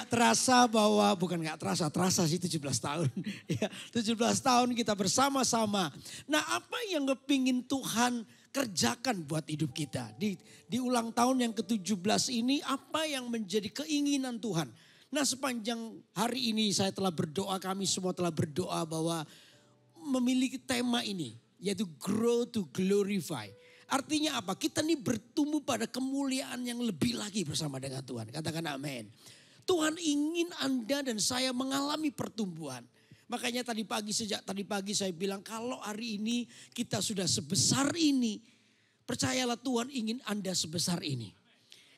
Gak terasa bahwa, bukan gak terasa, terasa sih 17 tahun. Ya, 17 tahun kita bersama-sama. Nah apa yang kepingin Tuhan kerjakan buat hidup kita. Di ulang tahun yang ke-17 ini apa yang menjadi keinginan Tuhan. Nah sepanjang hari ini saya telah berdoa, kami semua telah berdoa bahwa memiliki tema ini. Yaitu grow to glorify. Artinya apa? Kita ini bertumbuh pada kemuliaan yang lebih lagi bersama dengan Tuhan. Katakan amin. Tuhan ingin Anda dan saya mengalami pertumbuhan. Makanya sejak tadi pagi saya bilang kalau hari ini kita sudah sebesar ini. Percayalah Tuhan ingin Anda sebesar ini.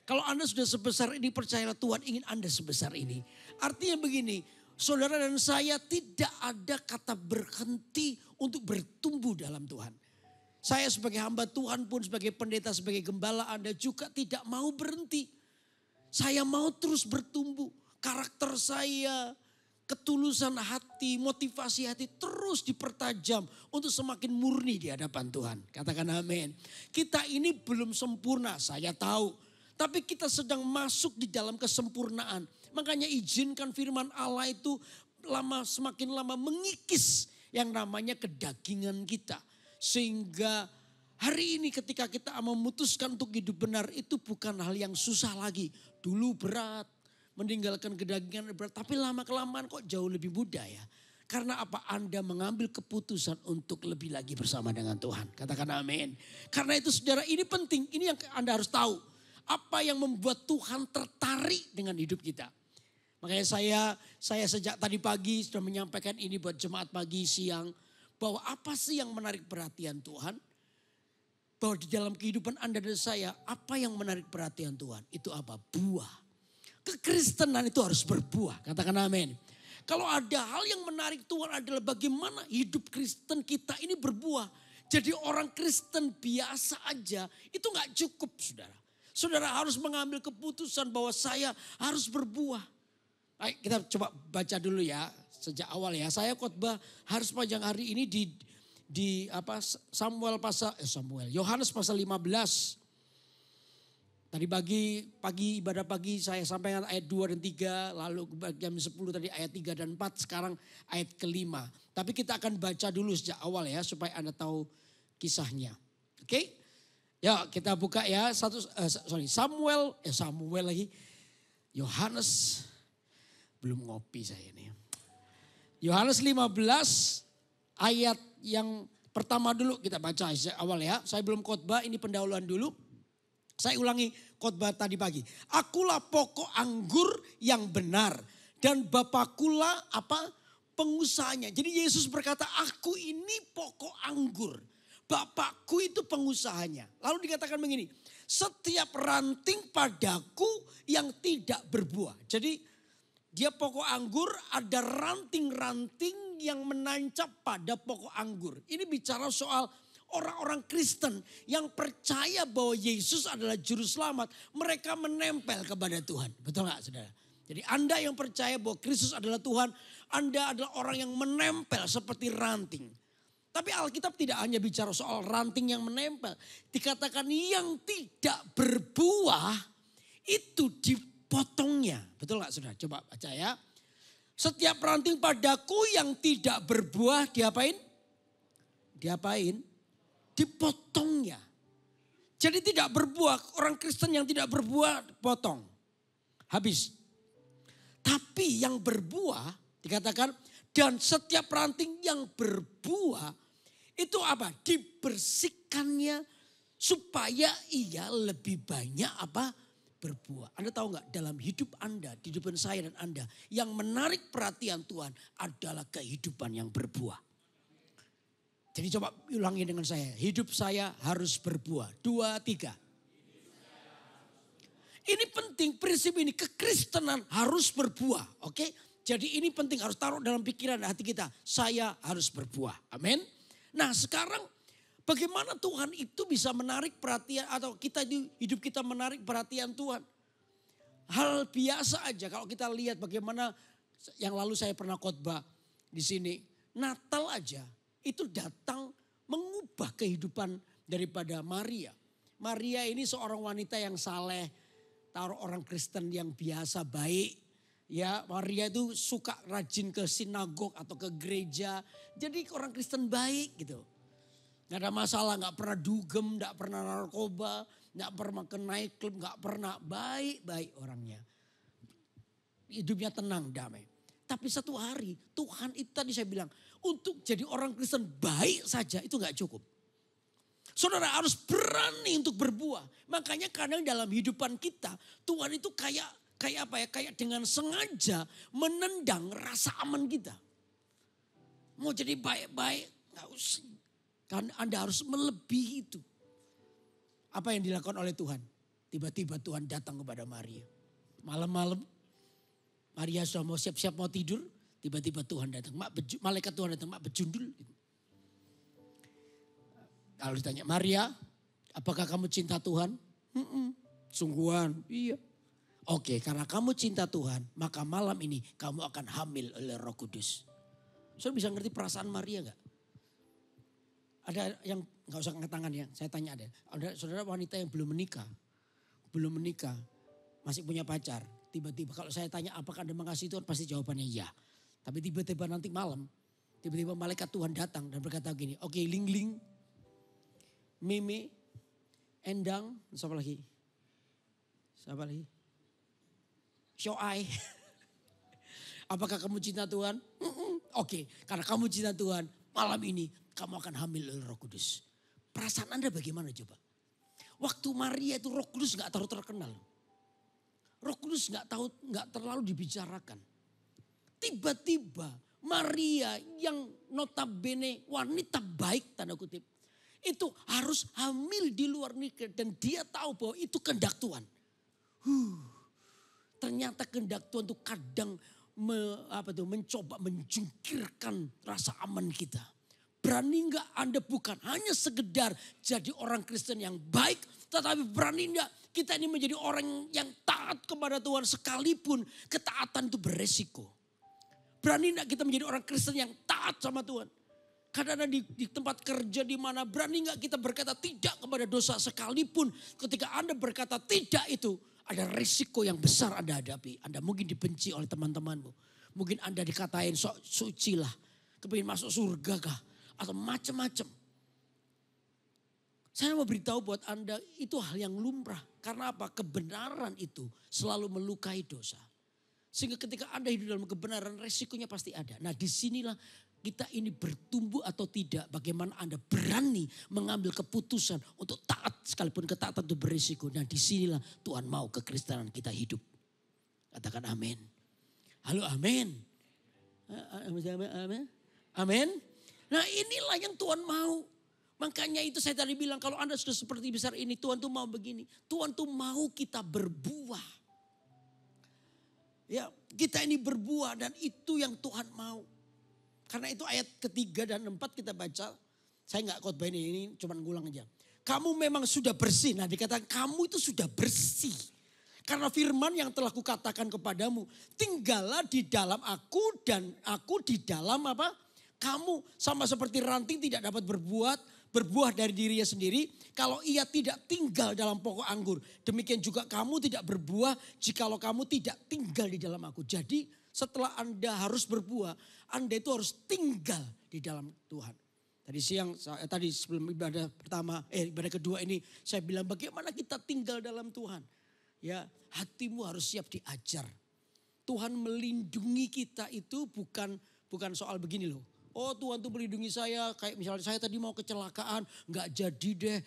Kalau Anda sudah sebesar ini percayalah Tuhan ingin Anda sebesar ini. Artinya begini, saudara dan saya tidak ada kata berhenti untuk bertumbuh dalam Tuhan. Saya sebagai hamba Tuhan pun sebagai pendeta, sebagai gembala Anda juga tidak mau berhenti. Saya mau terus bertumbuh. Karakter saya, ketulusan hati, motivasi hati terus dipertajam untuk semakin murni di hadapan Tuhan. Katakan amin. Kita ini belum sempurna, saya tahu. Tapi kita sedang masuk di dalam kesempurnaan. Makanya izinkan firman Allah itu semakin lama mengikis yang namanya kedagingan kita. Sehingga hari ini ketika kita memutuskan untuk hidup benar itu bukan hal yang susah lagi. Dulu berat, meninggalkan kedagingan berat. Tapi lama-kelamaan kok jauh lebih mudah ya. Karena apa? Anda mengambil keputusan untuk lebih lagi bersama dengan Tuhan. Katakan amin. Karena itu saudara ini penting. Ini yang Anda harus tahu. Apa yang membuat Tuhan tertarik dengan hidup kita. Makanya saya sejak tadi pagi sudah menyampaikan ini buat jemaat pagi, siang. Bahwa apa sih yang menarik perhatian Tuhan? Bahwa di dalam kehidupan Anda dan saya, apa yang menarik perhatian Tuhan? Itu apa? Buah. Kekristenan itu harus berbuah. Katakan amin. Kalau ada hal yang menarik Tuhan adalah bagaimana hidup Kristen kita ini berbuah. Jadi orang Kristen biasa aja itu gak cukup saudara. Saudara harus mengambil keputusan bahwa saya harus berbuah. Ayo kita coba baca dulu ya sejak awal ya. Saya khotbah harus sepanjang hari ini di Yohanes pasal 15. Tadi pagi ibadah pagi saya sampaikan ayat 2 dan 3, lalu jam 10 tadi ayat 3 dan 4, sekarang ayat ke-5. Tapi kita akan baca dulu sejak awal ya supaya Anda tahu kisahnya. Oke? Ya, kita buka ya Samuel lagi. Yohanes belum ngopi saya ini. Yohanes 15 ayat yang pertama dulu kita baca awal ya. Saya belum khotbah, ini pendahuluan dulu. Saya ulangi khotbah tadi pagi. Akulah pokok anggur yang benar dan Bapakulah pengusahanya. Jadi Yesus berkata, aku ini pokok anggur. Bapakku itu pengusahanya. Lalu dikatakan begini, setiap ranting padaku yang tidak berbuah. Jadi dia pokok anggur, ada ranting-ranting yang menancap pada pokok anggur. Ini bicara soal orang-orang Kristen yang percaya bahwa Yesus adalah juru selamat. Mereka menempel kepada Tuhan. Betul gak saudara? Jadi Anda yang percaya bahwa Kristus adalah Tuhan, Anda adalah orang yang menempel seperti ranting. Tapi Alkitab tidak hanya bicara soal ranting yang menempel. Dikatakan yang tidak berbuah itu dipotongnya. Betul gak saudara? Coba baca ya. Setiap ranting padaku yang tidak berbuah diapain? Dipotongnya. Jadi tidak berbuah. Orang Kristen yang tidak berbuah potong. Habis. Tapi yang berbuah dikatakan dan setiap ranting yang berbuah itu apa? Dibersihkannya supaya ia lebih banyak berbuah. Anda tahu nggak dalam hidup Anda, di hidupan saya dan Anda, yang menarik perhatian Tuhan adalah kehidupan yang berbuah. Jadi coba ulangi dengan saya, hidup saya harus berbuah. 2, 3. Ini penting, prinsip ini, kekristenan harus berbuah, oke? Jadi ini penting, harus taruh dalam pikiran dan hati kita, saya harus berbuah, amin. Nah sekarang bagaimana Tuhan itu bisa menarik perhatian atau hidup kita menarik perhatian Tuhan. Hal biasa aja kalau kita lihat bagaimana yang lalu saya pernah khotbah di sini. Natal aja itu datang mengubah kehidupan daripada Maria. Maria ini seorang wanita yang saleh, taruh orang Kristen yang biasa baik. Ya, Maria itu suka rajin ke sinagog atau ke gereja. Jadi orang Kristen baik gitu. Gak ada masalah, gak pernah dugem, gak pernah narkoba, gak pernah ke nightclub, gak pernah, baik-baik orangnya. Hidupnya tenang, damai. Tapi satu hari Tuhan itu tadi saya bilang, untuk jadi orang Kristen baik saja itu gak cukup. Saudara harus berani untuk berbuah. Makanya kadang dalam hidupan kita Tuhan itu kayak apa ya? Kayak dengan sengaja menendang rasa aman kita. Mau jadi baik-baik gak usah. Kan Anda harus melebihi itu. Apa yang dilakukan oleh Tuhan? Tiba-tiba Tuhan datang kepada Maria. Malam-malam Maria sudah mau siap-siap mau tidur. Tiba-tiba Tuhan datang. Malaikat Tuhan datang, mak bejundul. Lalu ditanya, Maria, apakah kamu cinta Tuhan? Sungguhan, iya. Oke, karena kamu cinta Tuhan, maka malam ini kamu akan hamil oleh Roh Kudus. Saudara bisa ngerti perasaan Maria gak? Ada yang gak usah angkat tangan ya, saya tanya ada. Ada saudara wanita yang belum menikah, masih punya pacar. Tiba-tiba kalau saya tanya apakah Anda mengasihi Tuhan, pasti jawabannya iya. Tapi tiba-tiba nanti malam, tiba-tiba malaikat Tuhan datang dan berkata gini, oke, Ling-Ling, Mimi, Endang, siapa lagi? Shoai. Apakah kamu cinta Tuhan? Oke, karena kamu cinta Tuhan, malam ini kamu akan hamil oleh Roh Kudus. Perasaan Anda bagaimana coba? Waktu Maria itu Roh Kudus gak terlalu terkenal. Roh Kudus gak terlalu dibicarakan. Tiba-tiba Maria yang notabene wanita baik tanda kutip. Itu harus hamil di luar nikah dan dia tahu bahwa itu kehendak Tuhan. Ternyata kehendak Tuhan itu kadang mencoba menjungkirkan rasa aman kita. Berani enggak Anda bukan hanya sekedar jadi orang Kristen yang baik, tetapi berani enggak kita ini menjadi orang yang taat kepada Tuhan sekalipun ketaatan itu beresiko. Berani enggak kita menjadi orang Kristen yang taat sama Tuhan. Kadang-kadang di tempat kerja di mana berani enggak kita berkata tidak kepada dosa sekalipun ketika Anda berkata tidak itu ada risiko yang besar Anda hadapi. Anda mungkin dibenci oleh teman-temanmu. Mungkin Anda dikatain sok suci lah. Kepingin masuk surga kah? Atau macam-macam. Saya mau beritahu buat Anda itu hal yang lumrah. Karena apa? Kebenaran itu selalu melukai dosa. Sehingga ketika Anda hidup dalam kebenaran resikonya pasti ada. Nah disinilah kita ini bertumbuh atau tidak. Bagaimana Anda berani mengambil keputusan untuk taat sekalipun ketaatan itu berisiko. Nah disinilah Tuhan mau kekristenan kita hidup. Katakan amin. Halo amin. Amin. Amin. Nah inilah yang Tuhan mau. Makanya itu saya tadi bilang kalau Anda sudah seperti besar ini Tuhan tuh mau begini. Tuhan tuh mau kita berbuah. Ya kita ini berbuah dan itu yang Tuhan mau. Karena itu ayat ketiga dan 4 kita baca. Saya gak khotbahin ini cuma ngulang aja. Kamu memang sudah bersih. Nah dikatakan kamu itu sudah bersih. Karena firman yang telah kukatakan kepadamu. Tinggallah di dalam aku dan aku di dalam apa? Kamu sama seperti ranting tidak dapat berbuah dari dirinya sendiri. Kalau ia tidak tinggal dalam pokok anggur. Demikian juga kamu tidak berbuah jikalau kamu tidak tinggal di dalam aku. Jadi setelah Anda harus berbuah, Anda itu harus tinggal di dalam Tuhan. Tadi sebelum ibadah ibadah kedua ini saya bilang bagaimana kita tinggal dalam Tuhan. Ya, hatimu harus siap diajar. Tuhan melindungi kita itu bukan soal begini loh. Oh Tuhan tuh melindungi saya, kayak misalnya saya tadi mau kecelakaan, nggak jadi deh.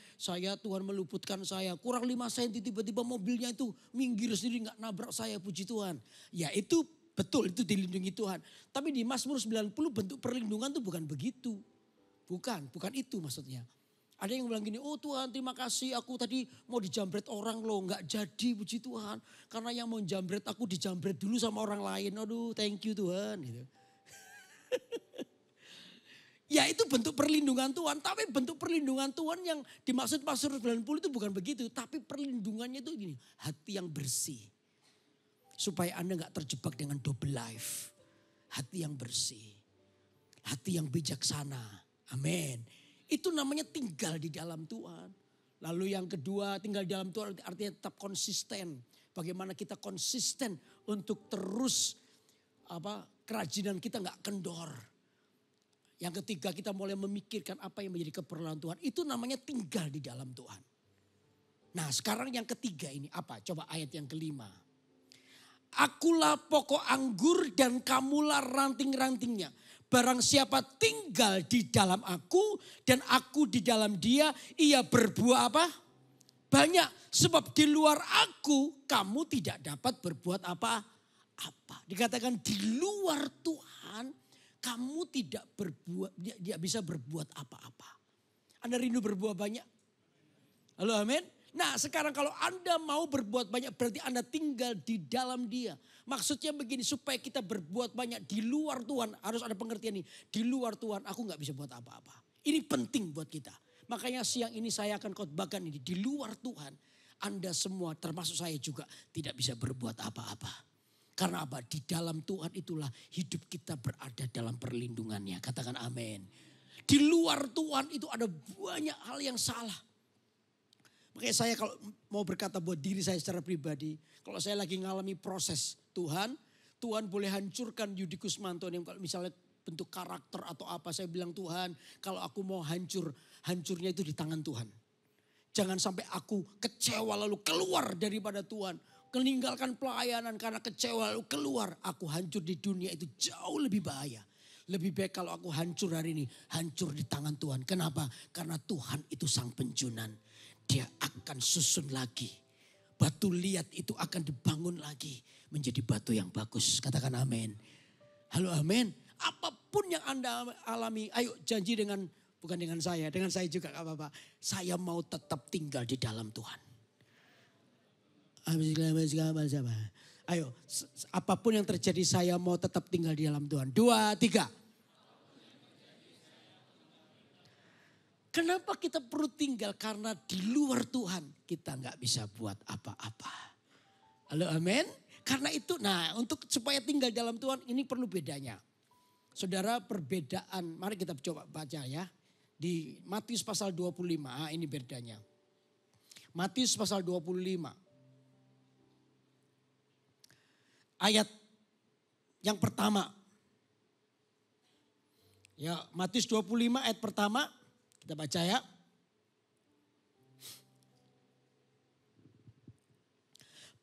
Tuhan meluputkan saya, kurang 5 cm tiba-tiba mobilnya itu minggir sendiri nggak nabrak saya, puji Tuhan. Ya itu betul, itu dilindungi Tuhan. Tapi di Mazmur 90 bentuk perlindungan itu bukan begitu. Bukan itu maksudnya. Ada yang bilang gini, oh Tuhan terima kasih aku tadi mau dijambret orang loh. Nggak jadi puji Tuhan. Karena yang mau jambret aku dijambret dulu sama orang lain. Aduh thank you Tuhan. Gitu. Ya itu bentuk perlindungan Tuhan. Tapi bentuk perlindungan Tuhan yang dimaksud Mazmur 90 itu bukan begitu. Tapi perlindungannya itu gini, hati yang bersih. Supaya Anda gak terjebak dengan double life. Hati yang bersih. Hati yang bijaksana. Amin. Itu namanya tinggal di dalam Tuhan. Lalu yang kedua tinggal di dalam Tuhan artinya tetap konsisten. Bagaimana kita konsisten untuk terus kerajinan kita nggak kendor. Yang ketiga, kita mulai memikirkan apa yang menjadi keperluan Tuhan. Itu namanya tinggal di dalam Tuhan. Nah, sekarang yang ketiga ini apa? Coba ayat yang kelima. Akulah pokok anggur dan kamulah ranting-rantingnya. Barang siapa tinggal di dalam aku dan aku di dalam dia, ia berbuah apa? Banyak. Sebab di luar aku kamu tidak dapat berbuat apa-apa. Dikatakan di luar Tuhan kamu tidak bisa berbuat apa-apa. Anda rindu berbuah banyak? Halo, amin. Nah, sekarang kalau Anda mau berbuat banyak berarti Anda tinggal di dalam dia. Maksudnya begini, supaya kita berbuat banyak di luar Tuhan. Harus ada pengertian nih, di luar Tuhan aku gak bisa buat apa-apa. Ini penting buat kita. Makanya siang ini saya akan khotbahkan ini. Di luar Tuhan Anda semua termasuk saya juga tidak bisa berbuat apa-apa. Karena apa? Di dalam Tuhan itulah hidup kita berada dalam perlindungannya. Katakan amin. Di luar Tuhan itu ada banyak hal yang salah. Makanya saya kalau mau berkata buat diri saya secara pribadi. Kalau saya lagi ngalami proses Tuhan boleh hancurkan Yudi Kusmanto. Kalau misalnya bentuk karakter atau apa, saya bilang Tuhan kalau aku mau hancurnya itu di tangan Tuhan. Jangan sampai aku kecewa lalu keluar daripada Tuhan. Meninggalkan pelayanan karena kecewa lalu keluar. Aku hancur di dunia itu jauh lebih bahaya. Lebih baik kalau aku hancur hari ini, hancur di tangan Tuhan. Kenapa? Karena Tuhan itu sang penjunan. Dia akan susun lagi. Batu liat itu akan dibangun lagi menjadi batu yang bagus. Katakan amin. Halo, amin. Apapun yang Anda alami, ayo janji bukan dengan saya juga gak apa-apa. Saya mau tetap tinggal di dalam Tuhan. Ayo, apapun yang terjadi saya mau tetap tinggal di dalam Tuhan. 2, 3. Kenapa kita perlu tinggal? Karena di luar Tuhan kita gak bisa buat apa-apa. Halo, amin. Karena itu, untuk supaya tinggal dalam Tuhan ini perlu bedanya. Saudara, perbedaan, mari kita coba baca ya. Di Matius pasal 25, ini bedanya. Matius pasal 25. Ayat yang pertama. Ya, Matius 25 ayat pertama. Kita baca ya.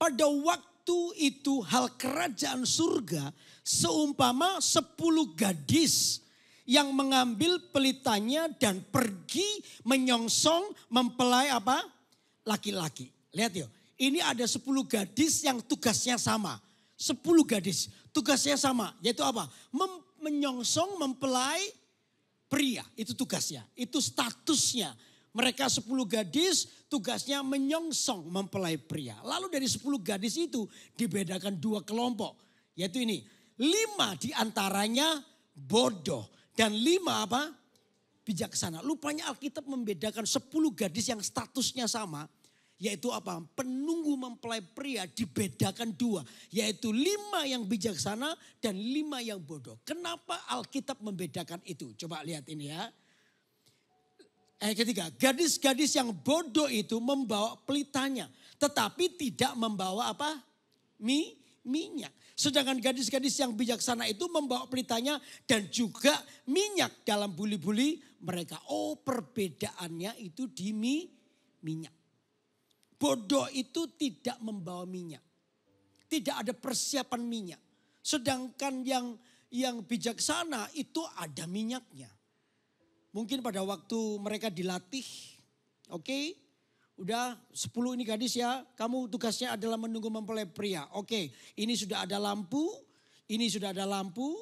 Pada waktu itu hal kerajaan surga seumpama 10 gadis yang mengambil pelitanya dan pergi menyongsong mempelai apa? Laki-laki. Lihat yuk. Ini ada 10 gadis yang tugasnya sama. 10 gadis tugasnya sama. Yaitu apa? Menyongsong mempelai pria. Itu tugasnya. Itu statusnya. Mereka 10 gadis tugasnya menyongsong mempelai pria. Lalu dari 10 gadis itu dibedakan 2 kelompok. Yaitu ini. 5 diantaranya bodoh. Dan 5 apa? Bijaksana. Lupanya Alkitab membedakan 10 gadis yang statusnya sama. Yaitu apa? Penunggu mempelai pria dibedakan 2. Yaitu 5 yang bijaksana dan 5 yang bodoh. Kenapa Alkitab membedakan itu? Coba lihat ini ya. Ayat ketiga, gadis-gadis yang bodoh itu membawa pelitanya. Tetapi tidak membawa apa? Minyak. Sedangkan gadis-gadis yang bijaksana itu membawa pelitanya dan juga minyak dalam buli-buli mereka. Oh, perbedaannya itu di minyak. Bodoh itu tidak membawa minyak. Tidak ada persiapan minyak. Sedangkan yang bijaksana itu ada minyaknya. Mungkin pada waktu mereka dilatih, oke, udah 10 ini gadis ya, kamu tugasnya adalah menunggu mempelai pria. Oke, ini sudah ada lampu, ini sudah ada lampu,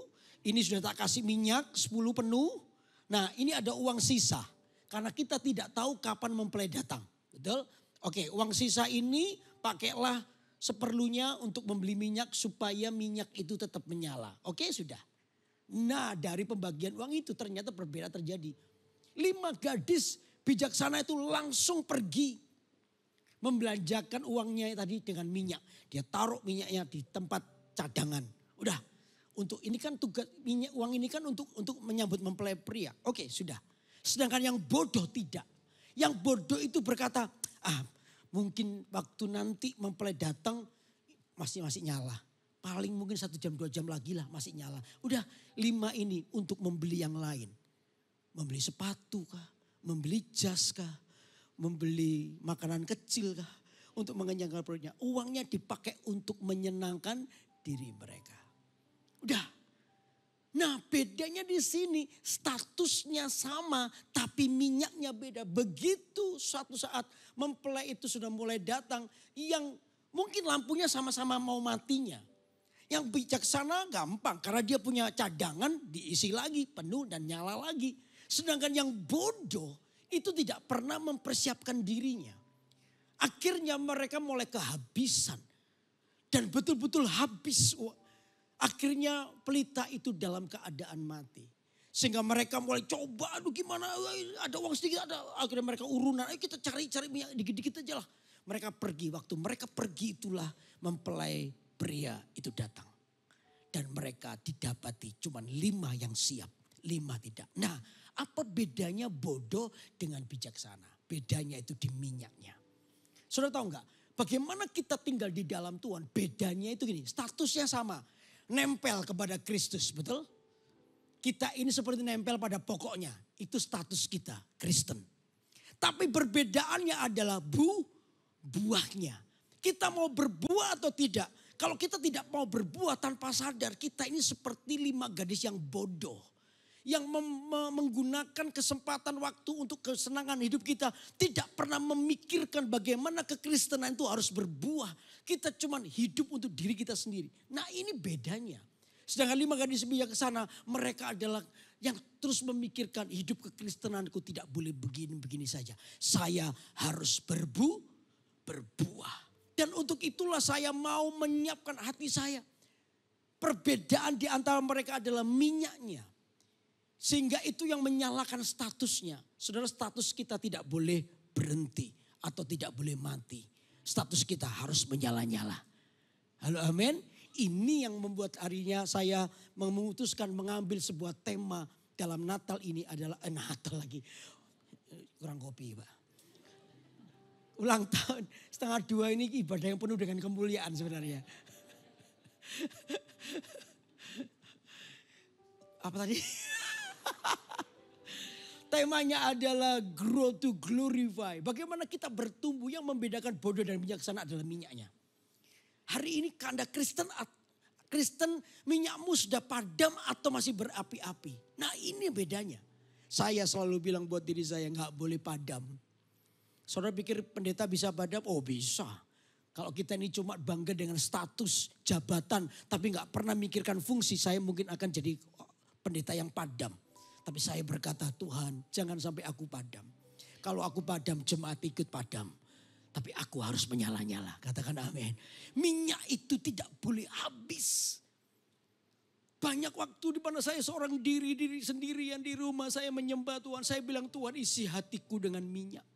ini sudah tak kasih minyak 10 penuh. Nah, ini ada uang sisa, karena kita tidak tahu kapan mempelai datang, betul? Oke, uang sisa ini pakailah seperlunya untuk membeli minyak supaya minyak itu tetap menyala. Oke, sudah. Nah, dari pembagian uang itu ternyata perbedaan terjadi. 5 gadis bijaksana itu langsung pergi membelanjakan uangnya tadi dengan minyak. Dia taruh minyaknya di tempat cadangan. Udah, untuk ini kan tugas minyak uang ini kan untuk menyambut mempelai pria. Oke, sudah. Sedangkan yang bodoh tidak. Yang bodoh itu berkata, mungkin waktu nanti mempelai datang masih nyala. paling mungkin 1 jam 2 jam lagi lah masih nyala. Udah 5 ini untuk membeli yang lain. Membeli sepatu kah, membeli jas kah, membeli makanan kecil kah. Untuk mengenyangkan perutnya. Uangnya dipakai untuk menyenangkan diri mereka. Udah. Nah bedanya di sini statusnya sama tapi minyaknya beda. Begitu suatu saat mempelai itu sudah mulai datang yang mungkin lampunya sama-sama mau matinya. Yang bijaksana gampang karena dia punya cadangan diisi lagi penuh dan nyala lagi. Sedangkan yang bodoh itu tidak pernah mempersiapkan dirinya. Akhirnya mereka mulai kehabisan. Dan betul-betul habis. Akhirnya pelita itu dalam keadaan mati. Sehingga mereka mulai coba, aduh gimana, ada uang sedikit, ada. Akhirnya mereka urunan, ayo kita cari minyak dikit-dikit aja lah. Mereka pergi, waktu mereka pergi itulah mempelai pria itu datang. Dan mereka didapati cuma 5 yang siap, 5 tidak. Nah apa bedanya bodoh dengan bijaksana? Bedanya itu di minyaknya. Saudara tahu enggak? Bagaimana kita tinggal di dalam Tuhan? Bedanya itu gini, statusnya sama. Nempel kepada Kristus, betul? Kita ini seperti nempel pada pokoknya. Itu status kita, Kristen. Tapi perbedaannya adalah buahnya. Kita mau berbuah atau tidak? Kalau kita tidak mau berbuah tanpa sadar, kita ini seperti 5 gadis yang bodoh. Yang menggunakan kesempatan waktu untuk kesenangan hidup kita. Tidak pernah memikirkan bagaimana kekristenan itu harus berbuah. Kita cuma hidup untuk diri kita sendiri. Nah ini bedanya. Sedangkan 5 gadis bijaksana mereka adalah yang terus memikirkan hidup kekristenanku tidak boleh begini-begini saja. Saya harus berbuah. Dan untuk itulah saya mau menyiapkan hati saya. Perbedaan di antara mereka adalah minyaknya. Sehingga itu yang menyalakan statusnya. Saudara, status kita tidak boleh berhenti atau tidak boleh mati. Status kita harus menyala-nyala. Halo amin. Ini yang membuat harinya saya memutuskan mengambil sebuah tema dalam Natal ini adalah Natal lagi. Kurang kopi Pak. Ulang tahun 1:30 ini ibadah yang penuh dengan kemuliaan sebenarnya. Apa tadi? Temanya adalah grow to glorify. Bagaimana kita bertumbuh, yang membedakan bodoh dan bijaksana adalah minyaknya. Hari ini Anda Kristen minyakmu sudah padam atau masih berapi-api. Nah ini bedanya. Saya selalu bilang buat diri saya nggak boleh padam. Saudara pikir pendeta bisa padam? Oh bisa. Kalau kita ini cuma bangga dengan status, jabatan, tapi nggak pernah mikirkan fungsi, saya mungkin akan jadi pendeta yang padam. Tapi saya berkata, Tuhan jangan sampai aku padam. Kalau aku padam, jemaat ikut padam. Tapi aku harus menyala-nyala. Katakan amin. Minyak itu tidak boleh habis. Banyak waktu di mana saya seorang diri sendirian di rumah. Saya menyembah Tuhan. Saya bilang, Tuhan isi hatiku dengan minyak.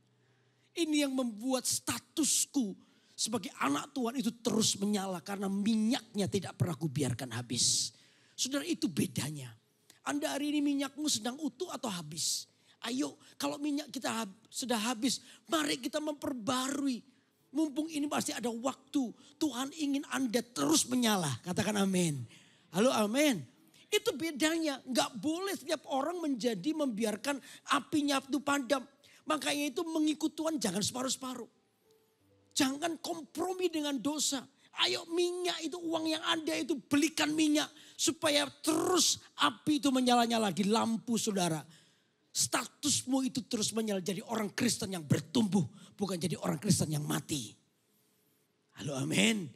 Ini yang membuat statusku sebagai anak Tuhan itu terus menyala. Karena minyaknya tidak pernah kubiarkan habis. Saudara, itu bedanya. Anda hari ini minyakmu sedang utuh atau habis? Ayo, kalau minyak kita sudah habis, mari kita memperbarui. Mumpung ini pasti ada waktu. Tuhan ingin Anda terus menyala. Katakan amin. Halo amin. Itu bedanya. Gak boleh setiap orang membiarkan apinya itu padam. Makanya itu mengikut Tuhan jangan separuh-separuh. Jangan kompromi dengan dosa. Ayo minyak itu, uang yang ada itu belikan minyak. Supaya terus api itu menyala-nyala di lampu saudara. Statusmu itu terus menyala jadi orang Kristen yang bertumbuh. Bukan jadi orang Kristen yang mati. Halo amin.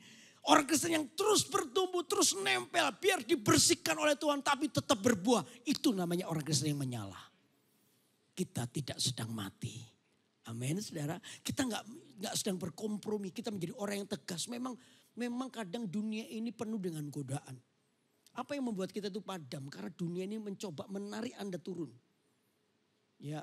Orang Kristen yang terus bertumbuh, terus nempel. Biar dibersihkan oleh Tuhan tapi tetap berbuah. Itu namanya orang Kristen yang menyala. Kita tidak sedang mati. Amin saudara. Kita nggak sedang berkompromi. Kita menjadi orang yang tegas. Memang kadang dunia ini penuh dengan godaan. Apa yang membuat kita itu padam? Karena dunia ini mencoba menarik Anda turun. Ya,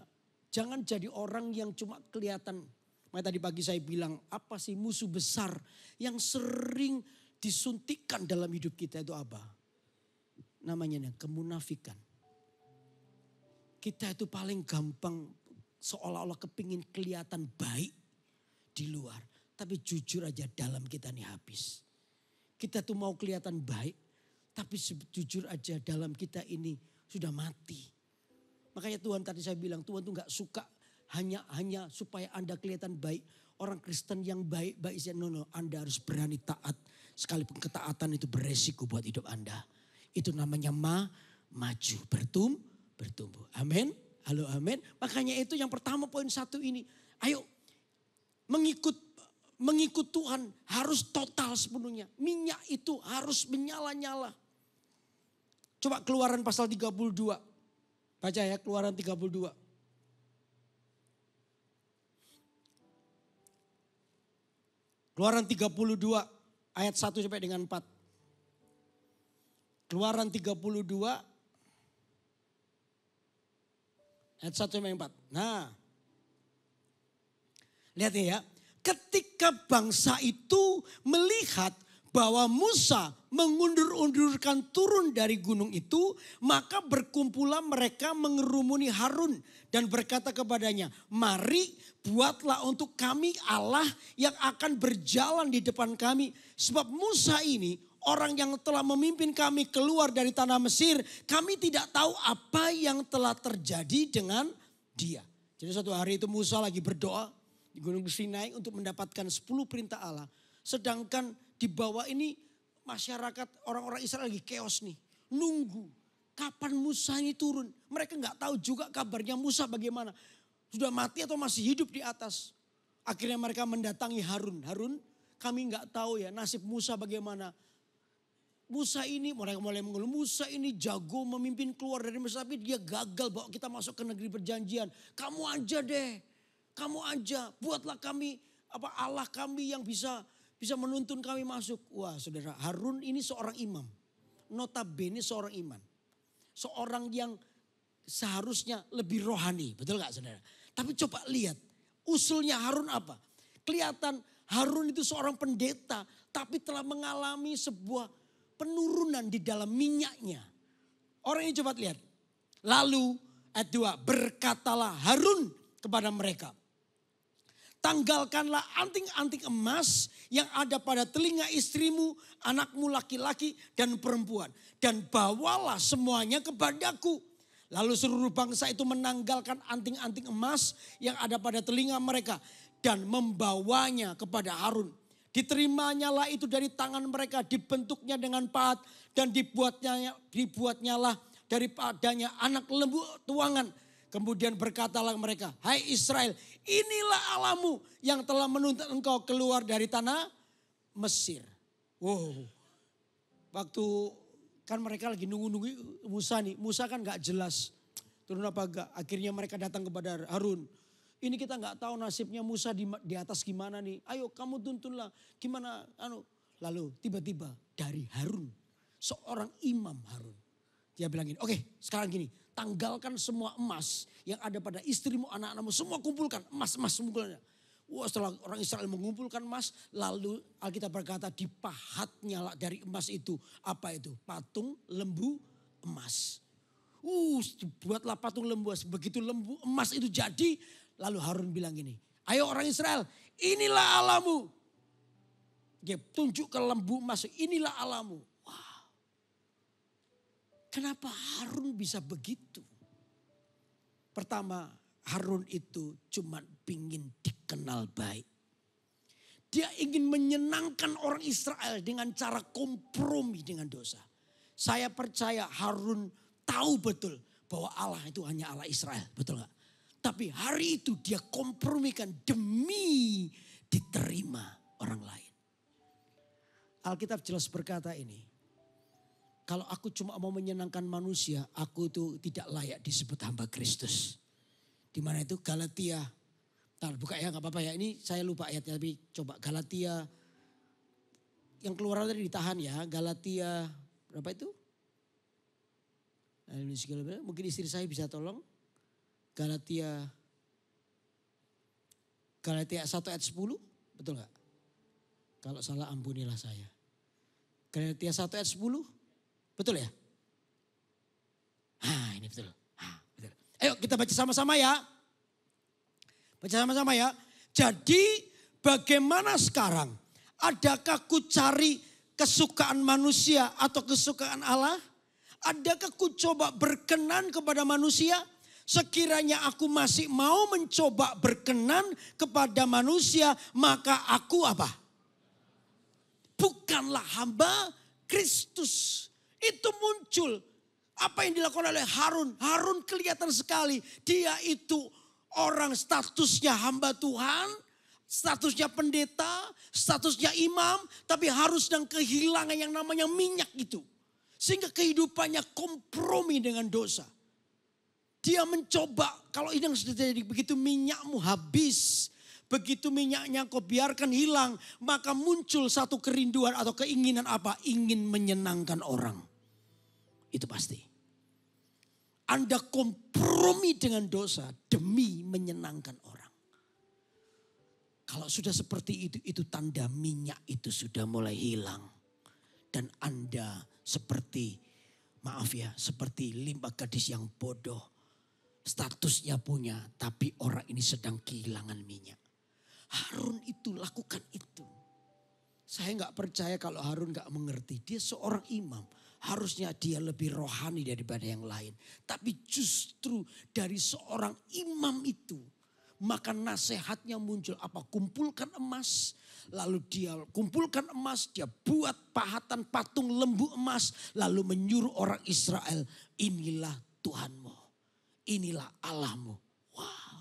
jangan jadi orang yang cuma kelihatan. Makanya tadi pagi saya bilang, apa sih musuh besar yang sering disuntikkan dalam hidup kita itu apa? Namanya kemunafikan. Kita itu paling gampang seolah-olah kepingin kelihatan baik di luar. Tapi jujur aja dalam kita ini habis. Kita tuh mau kelihatan baik, tapi jujur aja dalam kita ini sudah mati. Makanya Tuhan tadi saya bilang, Tuhan tuh gak suka hanya supaya Anda kelihatan baik. Orang Kristen yang baik-baik, no, Anda harus berani taat. Sekalipun ketaatan itu beresiko buat hidup Anda. Itu namanya maju, bertumbuh. Amin. Halo, amin. Makanya itu yang pertama poin 1 ini. Ayo mengikut Tuhan harus total sepenuhnya. Minyak itu harus menyala-nyala. Coba Keluaran pasal 32. Baca ya, Keluaran 32. Keluaran 32 ayat 1 sampai dengan 4. Keluaran 32 ayat 1 sampai 4. Nah, lihat ya. Ketika bangsa itu melihat bahwa Musa mengundur-undurkan turun dari gunung itu, maka berkumpulah mereka mengerumuni Harun dan berkata kepadanya, mari buatlah untuk kami Allah yang akan berjalan di depan kami. Sebab Musa ini orang yang telah memimpin kami keluar dari tanah Mesir, kami tidak tahu apa yang telah terjadi dengan dia. Jadi suatu hari itu Musa lagi berdoa di Gunung Sinai untuk mendapatkan 10 perintah Allah. Sedangkan di bawah ini masyarakat orang-orang Israel lagi chaos nih. Nunggu kapan Musa ini turun. Mereka nggak tahu juga kabarnya Musa bagaimana. Sudah mati atau masih hidup di atas. Akhirnya mereka mendatangi Harun. Harun, kami nggak tahu ya nasib Musa bagaimana. Musa ini, mereka mulai mengeluh, Musa ini jago memimpin keluar dari Mesir, tapi dia gagal bawa kita masuk ke negeri perjanjian. Kamu aja deh. Kamu aja, buatlah kami Allah kami yang bisa menuntun kami masuk. Wah saudara, Harun ini seorang imam. Notabene seorang imam. Seorang yang seharusnya lebih rohani. Betul gak saudara? Tapi coba lihat usulnya Harun apa? Kelihatan Harun itu seorang pendeta. Tapi telah mengalami sebuah penurunan di dalam minyaknya. Orang ini coba lihat. Lalu ayat 2, berkatalah Harun kepada mereka. Tanggalkanlah anting-anting emas yang ada pada telinga istrimu, anakmu laki-laki dan perempuan. Dan bawalah semuanya kepadaku. Lalu seluruh bangsa itu menanggalkan anting-anting emas yang ada pada telinga mereka. Dan membawanya kepada Harun. Diterimanya itu dari tangan mereka, dibentuknya dengan pahat. Dan dibuatnyalah daripadanya anak lembu tuangan. Kemudian berkatalah mereka, hai Israel, inilah Allahmu yang telah menuntun engkau keluar dari tanah Mesir. Wow, waktu kan mereka lagi nunggu Musa nih. Musa kan gak jelas turun apa enggak. Akhirnya mereka datang kepada Harun. Ini kita gak tahu nasibnya Musa di atas gimana nih. Ayo kamu tuntunlah gimana. Lalu tiba-tiba dari Harun, seorang imam Harun. Dia bilang gini, oke sekarang gini. Tanggalkan semua emas yang ada pada istrimu, anak-anakmu. Semua kumpulkan emas kumpulannya. Wah setelah orang Israel mengumpulkan emas. Lalu Alkitab berkata dipahatnya lah dari emas itu. Apa itu? Patung lembu emas. Buatlah patung lembu emas. Begitu lembu emas itu jadi. Lalu Harun bilang gini. Ayo orang Israel, inilah Allahmu. Dia tunjuk ke lembu emas. Inilah Allahmu. Kenapa Harun bisa begitu? Pertama, Harun itu cuma ingin dikenal baik. Dia ingin menyenangkan orang Israel dengan cara kompromi dengan dosa. Saya percaya Harun tahu betul bahwa Allah itu hanya Allah Israel. Betul gak? Tapi hari itu dia kompromikan demi diterima orang lain. Alkitab jelas berkata ini. Kalau aku cuma mau menyenangkan manusia, aku itu tidak layak disebut hamba Kristus. Di mana itu Galatia. Ntar buka ya gak apa-apa ya. Ini saya lupa ayatnya tapi coba Galatia. Yang keluar tadi ditahan ya. Galatia berapa itu? Mungkin istri saya bisa tolong. Galatia 1 ayat 10. Betul gak? Kalau salah ampunilah saya. Galatia 1 ayat 10. Betul ya? Ini betul. Betul. Ayo kita baca sama-sama ya. Baca sama-sama ya. Jadi bagaimana sekarang? Adakah ku cari kesukaan manusia atau kesukaan Allah? Adakah ku coba berkenan kepada manusia? Sekiranya aku masih mau mencoba berkenan kepada manusia, maka aku apa? Bukanlah hamba Kristus. Itu muncul. Apa yang dilakukan oleh Harun? Harun kelihatan sekali. Dia itu orang statusnya hamba Tuhan. Statusnya pendeta. Statusnya imam. Tapi harus sedang kehilangan yang namanya minyak itu. Sehingga kehidupannya kompromi dengan dosa. Dia mencoba. Kalau ini yang sudah terjadi. Begitu minyakmu habis. Begitu minyaknya kau biarkan hilang. Maka muncul satu kerinduan atau keinginan apa? Ingin menyenangkan orang. Itu pasti. Anda kompromi dengan dosa demi menyenangkan orang. Kalau sudah seperti itu tanda minyak itu sudah mulai hilang. Dan Anda seperti, maaf ya, seperti limbah gadis yang bodoh. Statusnya punya, tapi orang ini sedang kehilangan minyak. Harun itu lakukan itu. Saya nggak percaya kalau Harun nggak mengerti. Dia seorang imam. Harusnya dia lebih rohani daripada yang lain. Tapi justru dari seorang imam itu. Maka nasihatnya muncul apa? Kumpulkan emas. Lalu dia kumpulkan emas. Dia buat pahatan patung lembu emas. Lalu menyuruh orang Israel. Inilah Tuhanmu. Inilah Allahmu. Wow.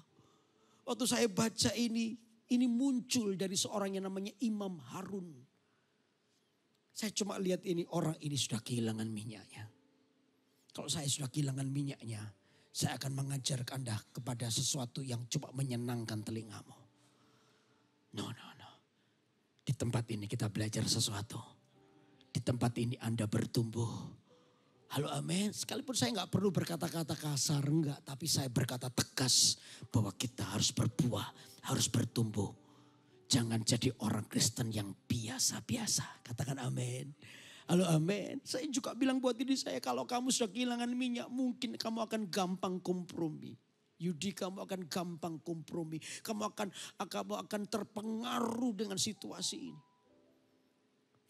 Waktu saya baca ini muncul dari seorang yang namanya Imam Harun. Saya cuma lihat ini, orang ini sudah kehilangan minyaknya. Kalau saya sudah kehilangan minyaknya, saya akan mengajar Anda kepada sesuatu yang coba menyenangkan telingamu. No. Di tempat ini kita belajar sesuatu. Di tempat ini Anda bertumbuh. Halo amin. Sekalipun saya nggak perlu berkata-kata kasar, enggak. Tapi saya berkata tegas bahwa kita harus berbuah, harus bertumbuh. Jangan jadi orang Kristen yang biasa-biasa. Katakan amin. Halo amin. Saya juga bilang buat diri saya, kalau kamu sudah kehilangan minyak, mungkin kamu akan gampang kompromi. Yudi, kamu akan gampang kompromi. Kamu akan terpengaruh dengan situasi ini.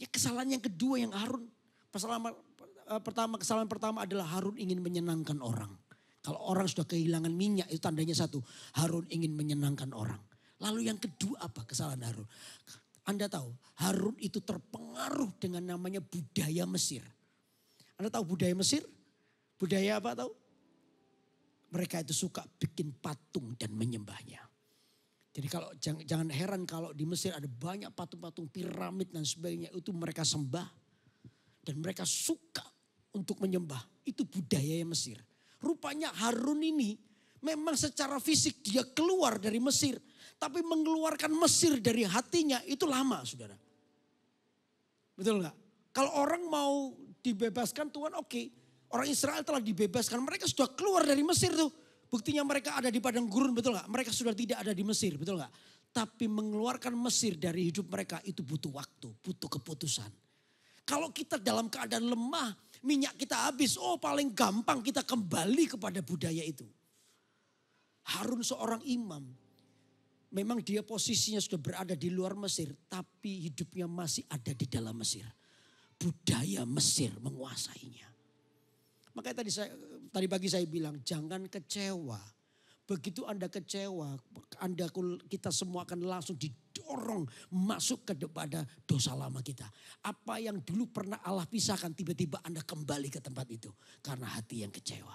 Ya, kesalahan yang kedua yang Harun. Kesalahan pertama adalah Harun ingin menyenangkan orang. Kalau orang sudah kehilangan minyak, itu tandanya satu. Harun ingin menyenangkan orang. Lalu yang kedua apa kesalahan Harun? Anda tahu Harun itu terpengaruh dengan namanya budaya Mesir. Anda tahu budaya Mesir? Budaya apa tahu? Mereka itu suka bikin patung dan menyembahnya. Jadi kalau jangan heran kalau di Mesir ada banyak patung-patung piramid dan sebagainya. Itu mereka sembah. Dan mereka suka untuk menyembah. Itu budaya Mesir. Rupanya Harun ini memang secara fisik dia keluar dari Mesir. Tapi mengeluarkan Mesir dari hatinya itu lama, saudara. Betul nggak? Kalau orang mau dibebaskan Tuhan oke. Orang Israel telah dibebaskan. Mereka sudah keluar dari Mesir tuh. Buktinya mereka ada di padang gurun, betul nggak? Mereka sudah tidak ada di Mesir, betul nggak? Tapi mengeluarkan Mesir dari hidup mereka itu butuh waktu, butuh keputusan. Kalau kita dalam keadaan lemah, minyak kita habis. Oh paling gampang kita kembali kepada budaya itu. Harun seorang imam. Memang dia posisinya sudah berada di luar Mesir. Tapi hidupnya masih ada di dalam Mesir. Budaya Mesir menguasainya. Makanya tadi pagi saya bilang jangan kecewa. Begitu Anda kecewa, kita semua akan langsung didorong masuk kepada dosa lama kita. Apa yang dulu pernah Allah pisahkan, tiba-tiba Anda kembali ke tempat itu. Karena hati yang kecewa.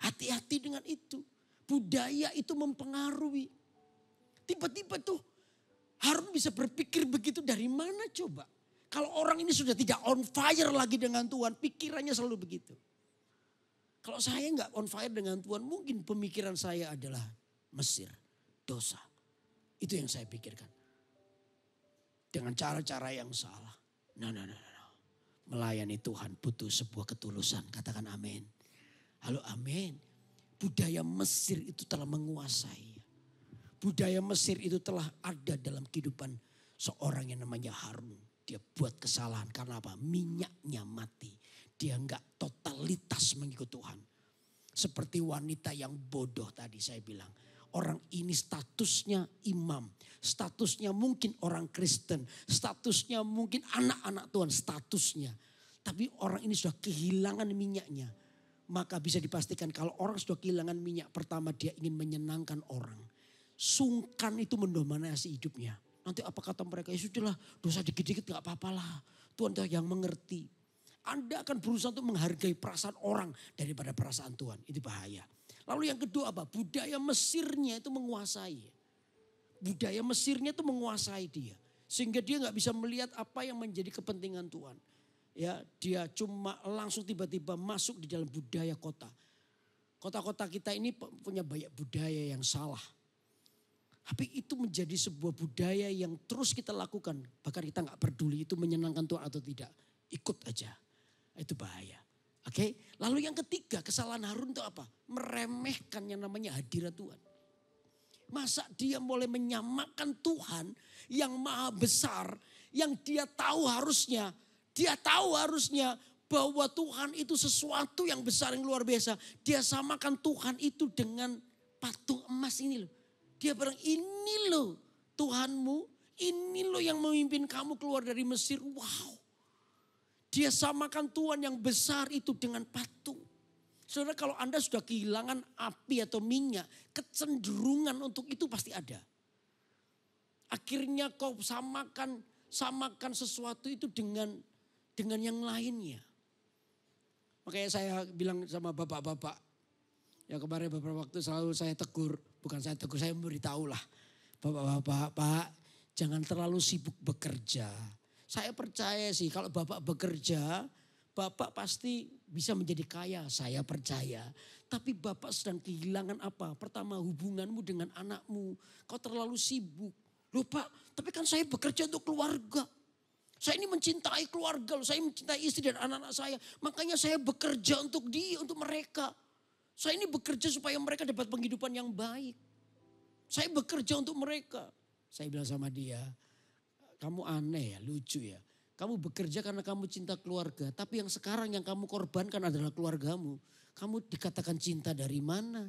Hati-hati dengan itu. Budaya itu mempengaruhi. Tiba-tiba tuh Harun bisa berpikir begitu dari mana coba. Kalau orang ini sudah tidak on fire lagi dengan Tuhan, pikirannya selalu begitu. Kalau saya nggak on fire dengan Tuhan, mungkin pemikiran saya adalah Mesir, dosa. Itu yang saya pikirkan. Dengan cara-cara yang salah. No. Melayani Tuhan butuh sebuah ketulusan. Katakan amin. Halo amin. Budaya Mesir itu telah menguasai. Budaya Mesir itu telah ada dalam kehidupan seorang yang namanya Harun. Dia buat kesalahan karena apa? Minyaknya mati. Dia enggak totalitas mengikut Tuhan. Seperti wanita yang bodoh tadi saya bilang. orang ini statusnya imam. Statusnya mungkin orang Kristen. Statusnya mungkin anak-anak Tuhan, statusnya. Tapi orang ini sudah kehilangan minyaknya. Maka bisa dipastikan kalau orang sudah kehilangan minyak, pertama dia ingin menyenangkan orang. Sungkan itu mendominasi hidupnya. Nanti apa kata mereka, ya sudahlah dosa dikit-dikit gak apa-apalah. Tuhan yang mengerti. Anda akan berusaha untuk menghargai perasaan orang daripada perasaan Tuhan. Itu bahaya. Lalu yang kedua apa? Budaya Mesirnya itu menguasai. Budaya Mesirnya itu menguasai dia. Sehingga dia gak bisa melihat apa yang menjadi kepentingan Tuhan. Ya, dia cuma langsung tiba-tiba masuk di dalam budaya kota. Kota-kota kita ini punya banyak budaya yang salah. Tapi itu menjadi sebuah budaya yang terus kita lakukan. Bahkan kita gak peduli itu menyenangkan Tuhan atau tidak. Ikut aja. Itu bahaya. Oke. Lalu yang ketiga, kesalahan Harun itu apa? Meremehkan yang namanya hadirat Tuhan. Masa dia boleh menyamakan Tuhan yang maha besar. Yang dia tahu harusnya bahwa Tuhan itu sesuatu yang besar, yang luar biasa. Dia samakan Tuhan itu dengan patung emas ini loh. Dia bilang, ini loh Tuhanmu, ini loh yang memimpin kamu keluar dari Mesir. Wow. Dia samakan Tuhan yang besar itu dengan patung. Saudara, kalau Anda sudah kehilangan api atau minyak, kecenderungan untuk itu pasti ada. Akhirnya kau samakan sesuatu itu dengan yang lainnya. Makanya saya bilang sama bapak-bapak. Ya kemarin beberapa waktu selalu saya tegur. Bukan saya tegur, saya memberitahu lah. Bapak-bapak, Pak, jangan terlalu sibuk bekerja. Saya percaya sih kalau Bapak bekerja, Bapak pasti bisa menjadi kaya. Saya percaya. Tapi Bapak sedang kehilangan apa? Pertama, hubunganmu dengan anakmu. Kau terlalu sibuk. Loh Pak, tapi kan saya bekerja untuk keluarga. Saya ini mencintai keluarga, saya mencintai istri dan anak-anak saya. Makanya saya bekerja untuk mereka. Saya ini bekerja supaya mereka dapat penghidupan yang baik. Saya bekerja untuk mereka. Saya bilang sama dia, kamu aneh ya, lucu ya. Kamu bekerja karena kamu cinta keluarga. Tapi yang sekarang yang kamu korbankan adalah keluargamu. Kamu dikatakan cinta dari mana?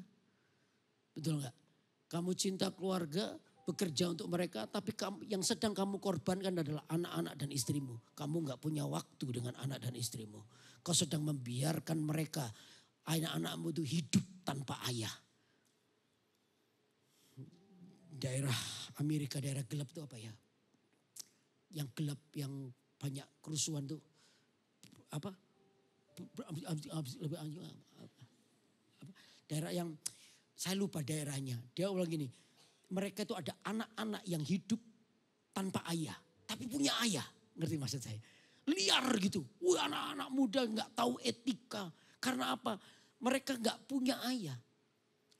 Betul gak? Kamu cinta keluarga, bekerja untuk mereka, tapi yang sedang kamu korbankan adalah anak-anak dan istrimu. Kamu gak punya waktu dengan anak dan istrimu. Kau sedang membiarkan mereka, anak-anakmu itu hidup tanpa ayah. Daerah Amerika, daerah gelap itu apa ya? Yang gelap, yang banyak kerusuhan tuh. Apa? Daerah yang, saya lupa daerahnya. Dia ulang gini. Mereka itu ada anak-anak yang hidup tanpa ayah. Tapi punya ayah. Ngerti maksud saya? Liar gitu. Anak-anak muda gak tahu etika. Karena apa? Mereka gak punya ayah.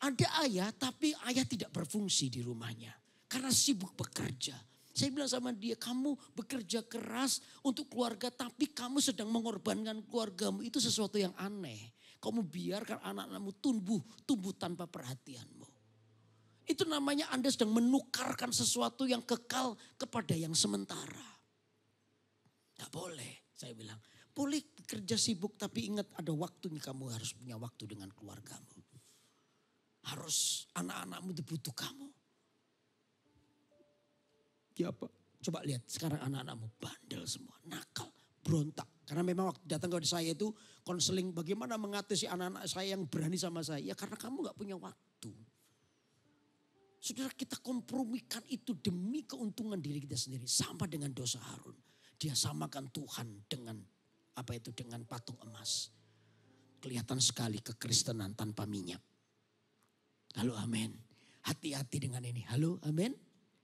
Ada ayah tapi ayah tidak berfungsi di rumahnya. Karena sibuk bekerja. Saya bilang sama dia, kamu bekerja keras untuk keluarga tapi kamu sedang mengorbankan keluargamu. Itu sesuatu yang aneh. Kamu biarkan anak-anakmu tumbuh tanpa perhatianmu. Itu namanya Anda sedang menukarkan sesuatu yang kekal kepada yang sementara. Gak boleh, saya bilang. Boleh kerja sibuk tapi ingat ada waktunya, kamu harus punya waktu dengan keluargamu. Harus anak-anakmu itu butuh kamu. Ya apa? Coba lihat sekarang anak-anakmu bandel semua, nakal, berontak. Karena memang waktu datang ke saya itu konseling bagaimana mengatasi anak-anak saya yang berani sama saya. Ya karena kamu gak punya waktu. Saudara, kita kompromikan itu demi keuntungan diri kita sendiri. Sama dengan dosa Harun. Dia samakan Tuhan dengan dengan patung emas. Kelihatan sekali kekristenan tanpa minyak. Halo amin. Hati-hati dengan ini. Halo amin.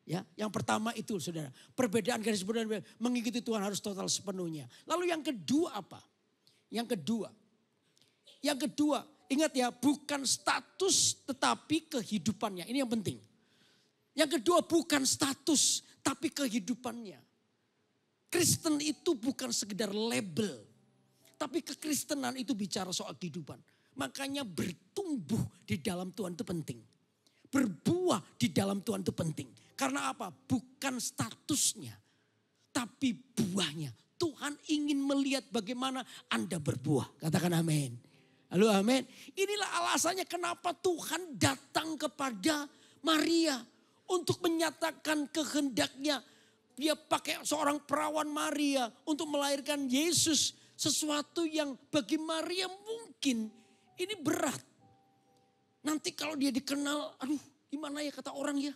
Ya, yang pertama itu saudara. Perbedaan garis perbedaan mengikuti Tuhan harus total sepenuhnya. Lalu yang kedua apa? Yang kedua, ingat ya, bukan status tetapi kehidupannya. Ini yang penting. Yang kedua bukan status tapi kehidupannya. Kristen itu bukan sekedar label. Tapi kekristenan itu bicara soal kehidupan. Makanya bertumbuh di dalam Tuhan itu penting. Berbuah di dalam Tuhan itu penting. Karena apa? Bukan statusnya. Tapi buahnya. Tuhan ingin melihat bagaimana Anda berbuah. Katakan amin. Halo amin. Inilah alasannya kenapa Tuhan datang kepada Maria untuk menyatakan kehendaknya. Dia pakai seorang perawan Maria untuk melahirkan Yesus. Sesuatu yang bagi Maria mungkin ini berat. Nanti kalau dia dikenal, aduh gimana ya kata orang ya.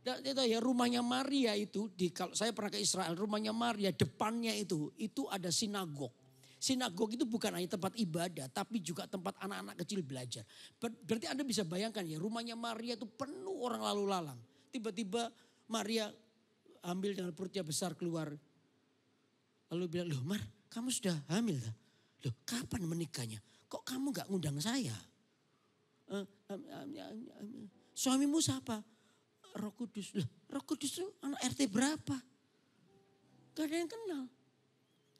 Ya rumahnya Maria itu, kalau saya pernah ke Israel, rumahnya Maria depannya itu ada sinagog. Sinagog itu bukan hanya tempat ibadah, tapi juga tempat anak-anak kecil belajar. Berarti Anda bisa bayangkan ya, rumahnya Maria itu penuh orang lalu lalang. Tiba-tiba Maria ambil dengan perutnya besar keluar. Lalu bilang, loh Mar, kamu sudah hamil tak? Loh kapan menikahnya? Kok kamu gak ngundang saya? Suamimu siapa? Roh Kudus. Loh Roh Kudus itu anak RT berapa? Gak ada yang kenal.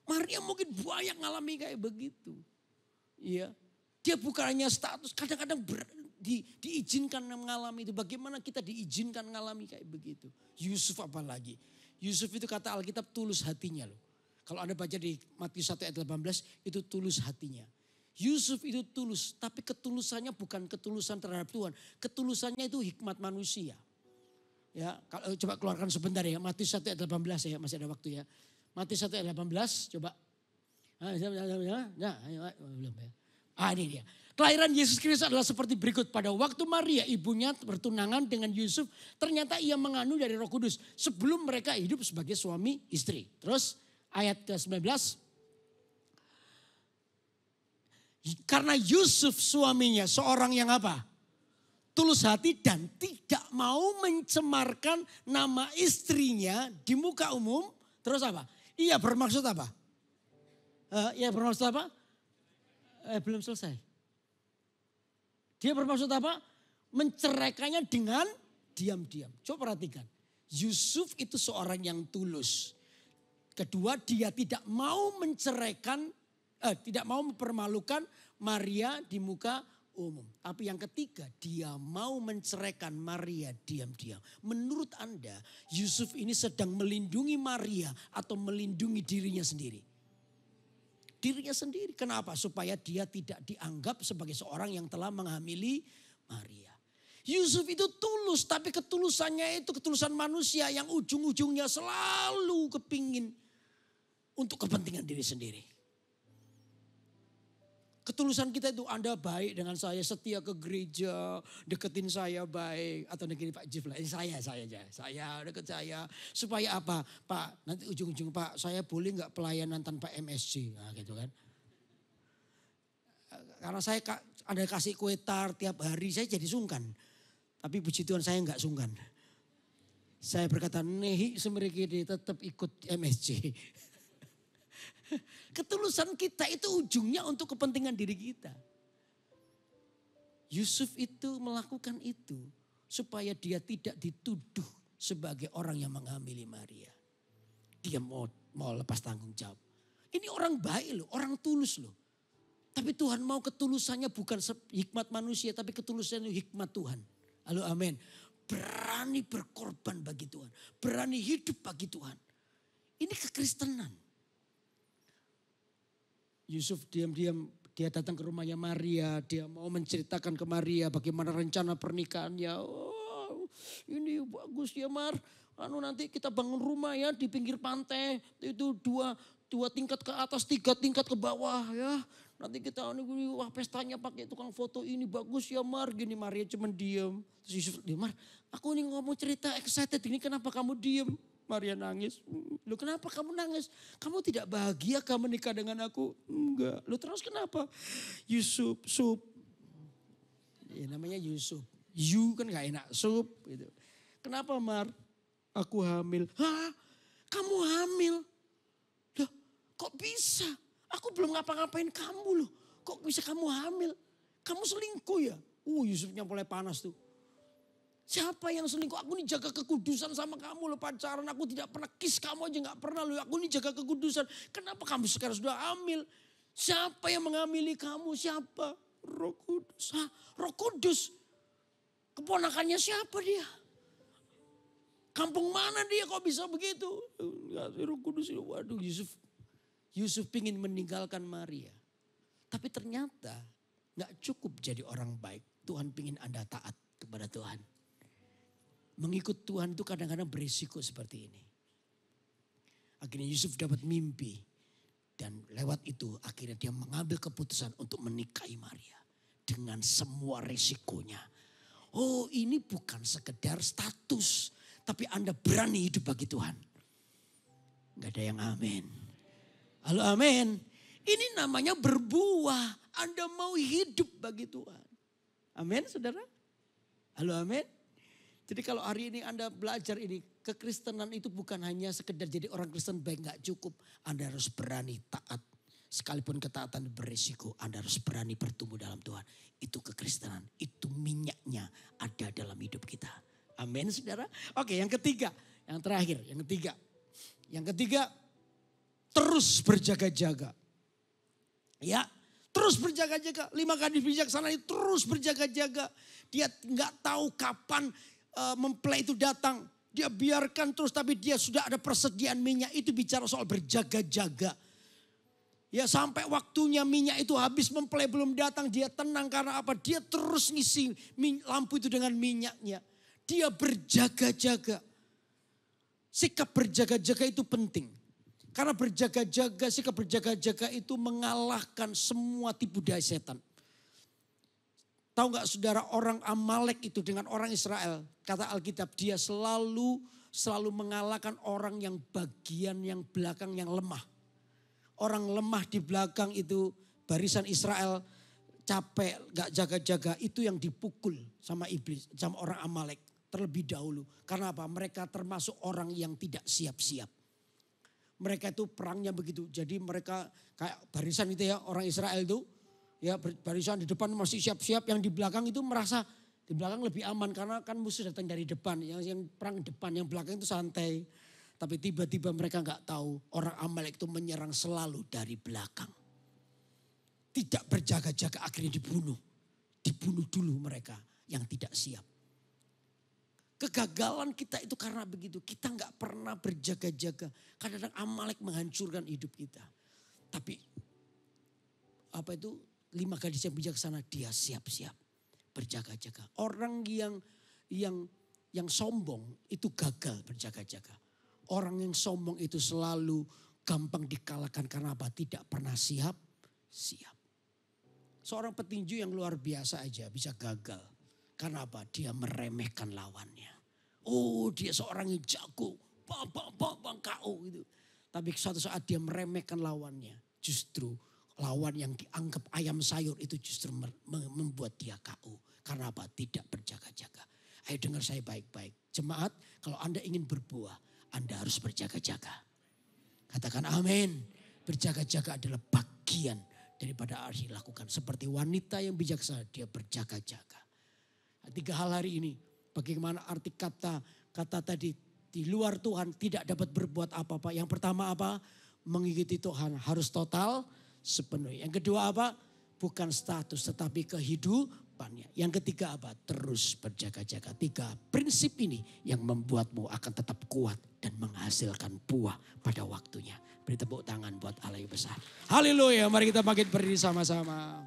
Maria mungkin banyak ngalami kayak begitu. Iya. Dia bukan hanya status, kadang-kadang diizinkan mengalami itu. Bagaimana kita diizinkan mengalami kayak begitu. Yusuf apalagi. Yusuf itu kata Alkitab tulus hatinya loh. Kalau Anda baca di Matius 1 ayat 18 itu tulus hatinya. Yusuf itu tulus, tapi ketulusannya bukan ketulusan terhadap Tuhan. Ketulusannya itu hikmat manusia. Ya, kalau coba keluarkan sebentar ya, Matius 1 ayat 18 ya, masih ada waktu ya. Matius 1 ayat 18 coba. Belum ya. Ini dia. Kelahiran Yesus Kristus adalah seperti berikut. Pada waktu Maria ibunya bertunangan dengan Yusuf, ternyata ia mengandung dari Roh Kudus sebelum mereka hidup sebagai suami istri. Terus ayat ke-19. Karena Yusuf suaminya seorang yang apa? Tulus hati dan tidak mau mencemarkan nama istrinya di muka umum. Terus apa? Ia bermaksud apa? Belum selesai. Dia bermaksud apa? Menceraikannya dengan diam-diam. Coba perhatikan. Yusuf itu seorang yang tulus. Kedua, dia tidak mau menceraikan, tidak mau mempermalukan Maria di muka umum. Tapi yang ketiga, dia mau menceraikan Maria diam-diam. Menurut Anda, Yusuf ini sedang melindungi Maria atau melindungi dirinya sendiri? Dirinya sendiri. Kenapa? Supaya dia tidak dianggap sebagai seorang yang telah menghamili Maria. Yusuf itu tulus, tapi ketulusannya itu ketulusan manusia yang ujung-ujungnya selalu kepingin untuk kepentingan diri sendiri. Ketulusan kita itu Anda baik dengan saya, setia ke gereja, deketin saya baik. Atau deketin Pak Jif lah, saya deket saya. Supaya apa? Pak, nanti ujung-ujung Pak, saya boleh gak pelayanan tanpa MSC? Nah gitu kan. Karena saya Anda kasih kue tar tiap hari, saya jadi sungkan. Tapi puji Tuhan saya gak sungkan. Saya berkata, nehi semerikidi tetap ikut MSC. Ketulusan kita itu ujungnya untuk kepentingan diri kita. Yusuf itu melakukan itu supaya dia tidak dituduh sebagai orang yang menghamili Maria. Dia mau lepas tanggung jawab. Ini orang baik loh, orang tulus loh. Tapi Tuhan mau ketulusannya bukan hikmat manusia, tapi ketulusannya hikmat Tuhan. Halo amin. Berani berkorban bagi Tuhan. Berani hidup bagi Tuhan. Ini kekristenan. Yusuf diam-diam dia datang ke rumahnya Maria. Dia mau menceritakan ke Maria bagaimana rencana pernikahannya. Oh, ini bagus ya Mar. Nanti kita bangun rumah ya di pinggir pantai. Itu dua tingkat ke atas, 3 tingkat ke bawah ya. Nanti kita pestanya pakai tukang foto ini bagus ya Mar. Gini Maria cuma diam. Terus Yusuf, Mar aku ini ngomong cerita excited ini kenapa kamu diam? Maria nangis. Loh kenapa kamu nangis? Kamu tidak bahagia kamu menikah dengan aku? Enggak. Loh terus kenapa? Yusuf, sup. Ya namanya Yusuf. Kan gak enak, sup. Gitu. Kenapa Mar? Aku hamil. Hah? Kamu hamil? Loh kok bisa? Aku belum ngapa-ngapain kamu loh. Kok bisa kamu hamil? Kamu selingkuh ya? Yusufnya mulai panas tuh. Siapa yang selingkuh? Aku ini jaga kekudusan sama kamu loh pacaran. Aku tidak pernah kiss kamu aja gak pernah loh. Aku ini jaga kekudusan. Kenapa kamu sekarang sudah hamil? Siapa yang menghamili kamu? Siapa? Roh Kudus. Roh Kudus? Keponakannya siapa dia? Kampung mana dia kok bisa begitu? Roh Kudus. Waduh Yusuf pingin meninggalkan Maria. Tapi ternyata gak cukup jadi orang baik. Tuhan pingin Anda taat kepada Tuhan. Mengikut Tuhan itu kadang-kadang berisiko seperti ini. Akhirnya Yusuf dapat mimpi. Dan lewat itu akhirnya dia mengambil keputusan untuk menikahi Maria. Dengan semua resikonya. Oh, ini bukan sekedar status. Tapi Anda berani hidup bagi Tuhan. Gak ada yang amin. Halo amin. Ini namanya berbuah. Anda mau hidup bagi Tuhan. Amin saudara. Halo amin. Jadi kalau hari ini Anda belajar ini, kekristenan itu bukan hanya sekedar jadi orang Kristen baik gak cukup. Anda harus berani taat. Sekalipun ketaatan berisiko, Anda harus berani bertumbuh dalam Tuhan. Itu kekristenan, itu minyaknya ada dalam hidup kita. Amin saudara. Oke yang ketiga, yang terakhir, yang ketiga. Yang ketiga, terus berjaga-jaga. Ya, terus berjaga-jaga. 5 gadis bijaksana itu terus berjaga-jaga. Dia nggak tahu kapan mempelai itu datang. Dia biarkan terus tapi dia sudah ada persediaan minyak. Itu bicara soal berjaga-jaga. Ya sampai waktunya minyak itu habis, mempelai belum datang. Dia tenang karena apa? Dia terus ngisi lampu itu dengan minyaknya. Dia berjaga-jaga. Sikap berjaga-jaga itu penting. Karena berjaga-jaga, sikap berjaga-jaga itu mengalahkan semua tipu daya setan. Tahu gak saudara, orang Amalek itu dengan orang Israel, kata Alkitab, dia selalu mengalahkan orang yang bagian yang belakang yang lemah. Orang lemah di belakang itu barisan Israel capek, gak jaga-jaga, itu yang dipukul sama iblis, sama orang Amalek terlebih dahulu. Karena apa? Mereka termasuk orang yang tidak siap-siap. Mereka itu perangnya begitu. Jadi mereka kayak barisan itu ya, orang Israel itu. Ya barisan di depan masih siap-siap, yang di belakang itu merasa di belakang lebih aman. Karena kan musuh datang dari depan, yang perang depan, yang belakang itu santai. Tapi tiba-tiba mereka gak tahu orang Amalek itu menyerang selalu dari belakang. Tidak berjaga-jaga akhirnya dibunuh. Dibunuh dulu mereka yang tidak siap. Kegagalan kita itu karena begitu. Kita gak pernah berjaga-jaga. Kadang-kadang Amalek menghancurkan hidup kita. Tapi apa itu 5 gadis yang bijaksana, dia siap-siap. Berjaga-jaga. Orang yang sombong itu gagal berjaga-jaga. Orang yang sombong itu selalu gampang dikalahkan karena apa? Tidak pernah siap. Seorang petinju yang luar biasa aja bisa gagal. Karena apa? Dia meremehkan lawannya. Oh dia seorang yang jago. Bang KO gitu. Tapi suatu saat dia meremehkan lawannya. Justru lawan yang dianggap ayam sayur itu justru membuat dia KO. Karena apa? Tidak berjaga-jaga. Ayo dengar saya baik-baik. Jemaat, kalau Anda ingin berbuah, Anda harus berjaga-jaga. Katakan amin. Berjaga-jaga adalah bagian daripada harus dilakukan. Seperti wanita yang bijaksana, dia berjaga-jaga. 3 hal hari ini. Bagaimana arti kata tadi, di luar Tuhan tidak dapat berbuat apa-apa. Yang pertama apa? Mengikuti Tuhan harus total sepenuhnya. Yang kedua apa? Bukan status tetapi kehidupannya. Yang ketiga apa? Terus berjaga-jaga. 3 prinsip ini yang membuatmu akan tetap kuat dan menghasilkan buah pada waktunya. Beri tepuk tangan buat Allah yang besar. Haleluya, mari kita bangkit berdiri sama-sama.